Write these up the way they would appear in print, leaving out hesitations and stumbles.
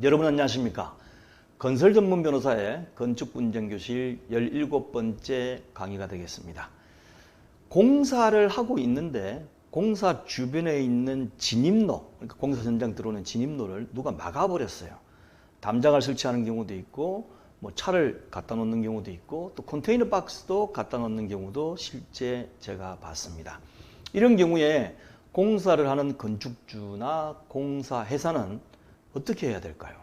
여러분 안녕하십니까? 건설 전문 변호사의 건축분쟁교실 17번째 강의가 되겠습니다. 공사를 하고 있는데 공사 주변에 있는 진입로, 그러니까 공사 현장 들어오는 진입로를 누가 막아버렸어요. 담장을 설치하는 경우도 있고 차를 갖다 놓는 경우도 있고 또 컨테이너 박스도 갖다 놓는 경우도 실제 제가 봤습니다. 이런 경우에 공사를 하는 건축주나 공사회사는 어떻게 해야 될까요?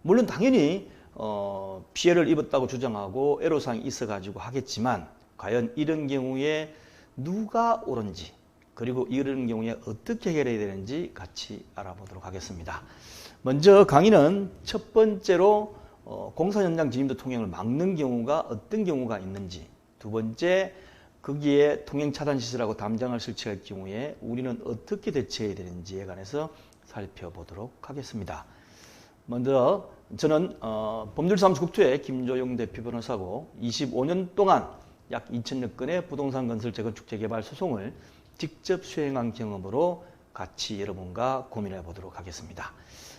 물론 당연히 피해를 입었다고 주장하고 애로사항이 있어가지고 하겠지만 과연 이런 경우에 누가 옳은지 그리고 이런 경우에 어떻게 해결해야 되는지 같이 알아보도록 하겠습니다. 먼저 강의는 첫 번째로 공사 현장 진입로 통행을 막는 경우가 어떤 경우가 있는지, 두 번째 거기에 통행 차단 시설하고 담장을 설치할 경우에 우리는 어떻게 대처해야 되는지에 관해서 살펴보도록 하겠습니다. 먼저 저는 법률사무소 국토의 김조용 대표 변호사고 25년 동안 약 2,000여 건의 부동산 건설 재건축 재개발 소송을 직접 수행한 경험으로 같이 여러분과 고민해 보도록 하겠습니다.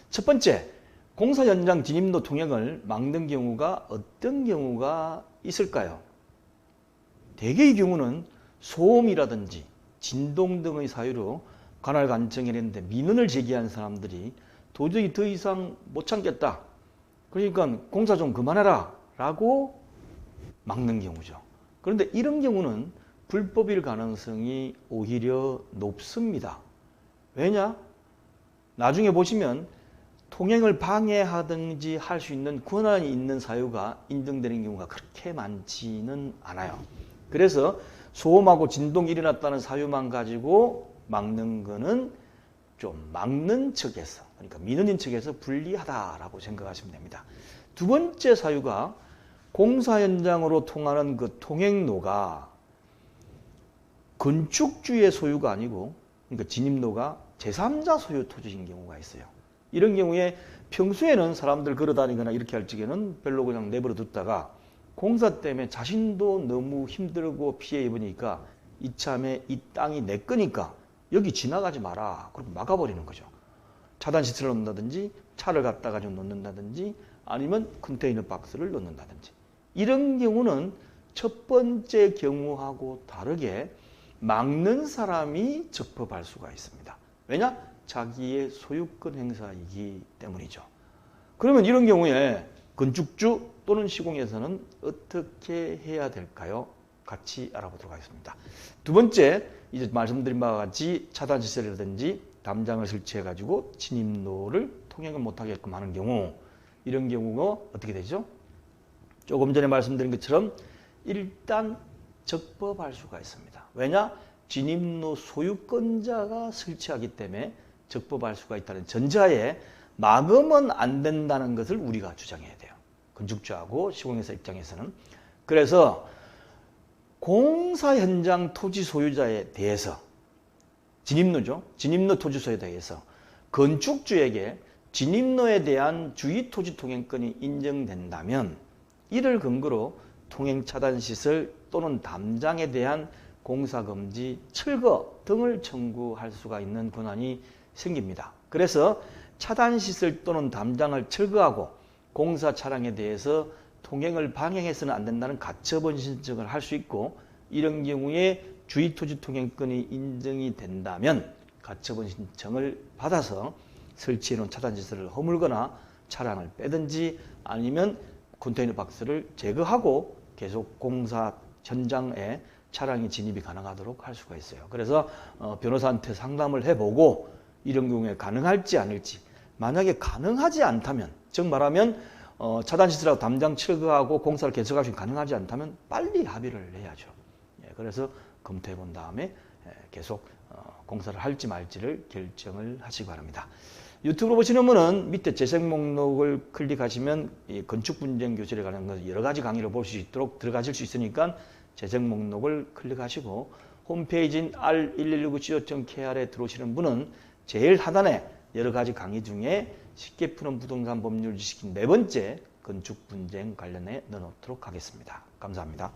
첫 번째, 공사 현장 진입로 통행을 막는 경우가 어떤 경우가 있을까요? 대개의 경우는 소음이라든지 진동 등의 사유로 관할 관청했는데 민원을 제기한 사람들이 도저히 더 이상 못 참겠다. 그러니까 공사 좀 그만해라 라고 막는 경우죠. 그런데 이런 경우는 불법일 가능성이 오히려 높습니다. 왜냐? 나중에 보시면 통행을 방해하든지 할 수 있는 권한이 있는 사유가 인정되는 경우가 그렇게 많지는 않아요. 그래서 소음하고 진동이 일어났다는 사유만 가지고 막는 거는 좀 막는 측에서, 그러니까 민원인 측에서 불리하다라고 생각하시면 됩니다. 두 번째 사유가 공사 현장으로 통하는 그 통행로가 건축주의 소유가 아니고, 그러니까 진입로가 제3자 소유 토지인 경우가 있어요. 이런 경우에 평소에는 사람들 걸어다니거나 이렇게 할 적에는 별로 그냥 내버려 뒀다가 공사 때문에 자신도 너무 힘들고 피해 입으니까 이참에 이 땅이 내 거니까 여기 지나가지 마라. 그럼 막아버리는 거죠. 차단 시설을 놓는다든지 차를 갖다가 좀 놓는다든지 아니면 컨테이너 박스를 놓는다든지. 이런 경우는 첫 번째 경우하고 다르게 막는 사람이 적법할 수가 있습니다. 왜냐? 자기의 소유권 행사이기 때문이죠. 그러면 이런 경우에 건축주 또는 시공에서는 어떻게 해야 될까요? 같이 알아보도록 하겠습니다. 두 번째, 이제 말씀드린 바와 같이 차단 시설이라든지 담장을 설치해 가지고 진입로를 통행을 못하게끔 하는 경우, 이런 경우가 어떻게 되죠? 조금 전에 말씀드린 것처럼 일단 적법할 수가 있습니다. 왜냐? 진입로 소유권자가 설치하기 때문에 적법할 수가 있다는 전자에 막으면 안 된다는 것을 우리가 주장해야 돼요. 건축주하고 시공회사 입장에서는. 그래서 공사 현장 토지 소유자에 대해서 진입로죠. 진입로 토지 소유에 대해서 건축주에게 진입로에 대한 주의 토지 통행권이 인정된다면 이를 근거로 통행 차단 시설 또는 담장에 대한 공사 금지, 철거 등을 청구할 수가 있는 권한이 생깁니다. 그래서 차단 시설 또는 담장을 철거하고 공사 차량에 대해서 통행을 방해해서는 안 된다는 가처분 신청을 할 수 있고, 이런 경우에 주의토지 통행권이 인정이 된다면 가처분 신청을 받아서 설치해놓은 차단시설을 허물거나 차량을 빼든지 아니면 컨테이너 박스를 제거하고 계속 공사 현장에 차량이 진입이 가능하도록 할 수가 있어요. 그래서 변호사한테 상담을 해보고 이런 경우에 가능할지 아닐지, 만약에 가능하지 않다면, 즉 말하면 차단시설하고 담장 철거하고 공사를 계속할 수 가능하지 않다면 빨리 합의를 해야죠. 그래서 검토해 본 다음에 계속 공사를 할지 말지를 결정을 하시기 바랍니다. 유튜브로 보시는 분은 밑에 재생 목록을 클릭하시면 이 건축분쟁교실에 관한 여러 가지 강의를 볼 수 있도록 들어가실 수 있으니까 재생 목록을 클릭하시고 홈페이지인 r1119co.kr에 들어오시는 분은 제일 하단에 여러 가지 강의 중에 쉽게 푸는 부동산 법률 지식 네 번째 건축분쟁 관련해 넣어놓도록 하겠습니다. 감사합니다.